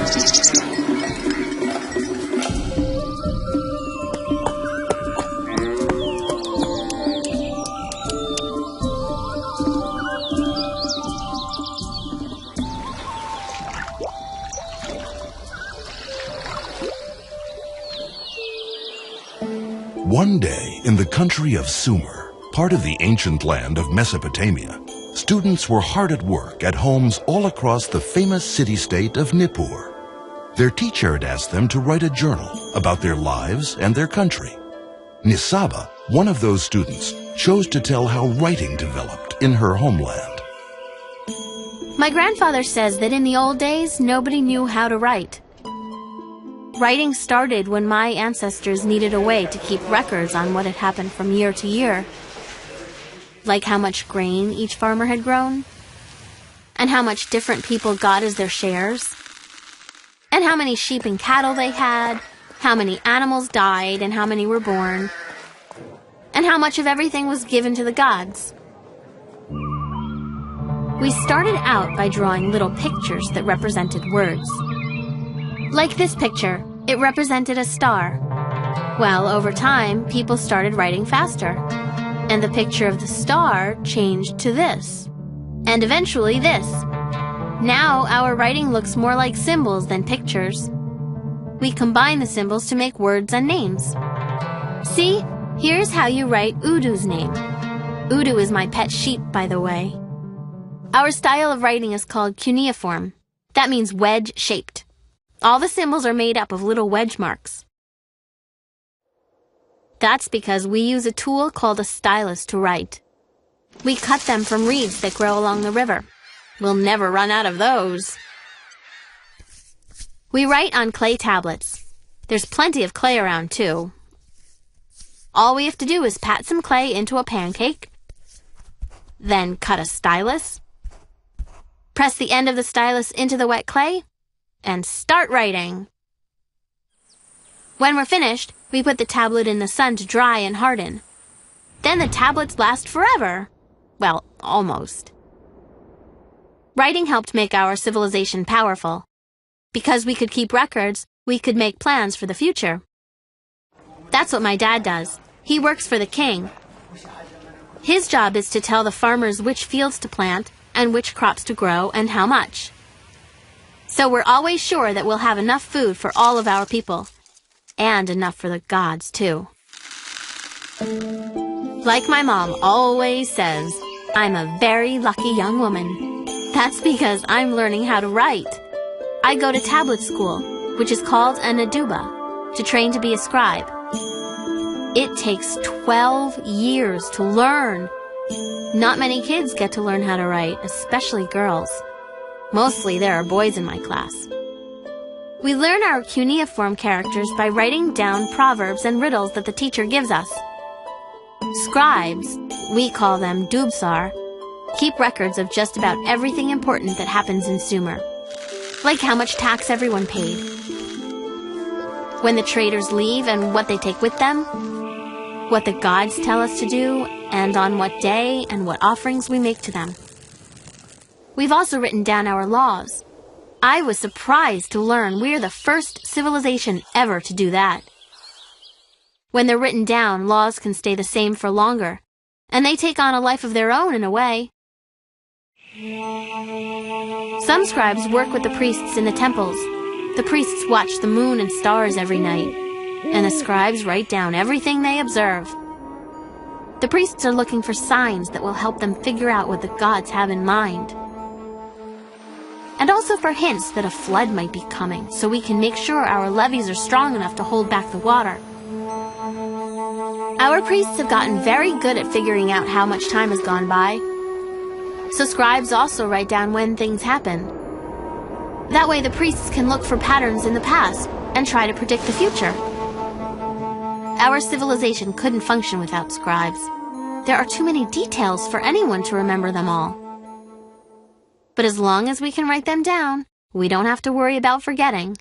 One day, in the country of Sumer, part of the ancient land of Mesopotamia, students were hard at work at homes all across the famous city-state of Nippur. Their teacher had asked them to write a journal about their lives and their country. Nisaba, one of those students, chose to tell how writing developed in her homeland. My grandfather says that in the old days, nobody knew how to write. Writing started when my ancestors needed a way to keep records on what had happened from year to year, like how much grain each farmer had grown, and how much different people got as their shares, and how many sheep and cattle they had, how many animals died and how many were born, and how much of everything was given to the gods. We started out by drawing little pictures that represented words. Like this picture, it represented a star. Well, over time, people started writing faster, and the picture of the star changed to this, and eventually this. Now, our writing looks more like symbols than pictures. We combine the symbols to make words and names. See, here's how you write Udu's name. Udu is my pet sheep, by the way. Our style of writing is called Cuneiform. That means wedge-shaped. All the symbols are made up of little wedge marks. That's because we use a tool called a stylus to write. We cut them from reeds that grow along the river. We'll never run out of those. We write on clay tablets. There's plenty of clay around, too. All we have to do is pat some clay into a pancake, then cut a stylus, press the end of the stylus into the wet clay, and start writing. When we're finished, we put the tablet in the sun to dry and harden. Then the tablets last forever. Well, almost. Writing helped make our civilization powerful. Because we could keep records, we could make plans for the future. That's what my dad does. He works for the king. His job is to tell the farmers which fields to plant and which crops to grow and how much. So we're always sure that we'll have enough food for all of our people. And enough for the gods, too. Like my mom always says, I'm a very lucky young woman. That's because I'm learning how to write. I go to tablet school, which is called an aduba, to train to be a scribe. It takes 12 years to learn. Not many kids get to learn how to write, especially girls. Mostly there are boys in my class. We learn our cuneiform characters by writing down proverbs and riddles that the teacher gives us. Scribes, we call them dubsar, keep records of just about everything important that happens in Sumer, like how much tax everyone paid, when the traders leave and what they take with them, what the gods tell us to do, and on what day and what offerings we make to them. We've also written down our laws. I was surprised to learn we're the first civilization ever to do that. When they're written down, laws can stay the same for longer, and they take on a life of their own in a way. Some scribes work with the priests in the temples. The priests watch the moon and stars every night, and the scribes write down everything they observe. The priests are looking for signs that will help them figure out what the gods have in mind. And also for hints that a flood might be coming, so we can make sure our levees are strong enough to hold back the water. Our priests have gotten very good at figuring out how much time has gone by. So scribes also write down when things happen. That way the priests can look for patterns in the past and try to predict the future. Our civilization couldn't function without scribes. There are too many details for anyone to remember them all. But as long as we can write them down, we don't have to worry about forgetting.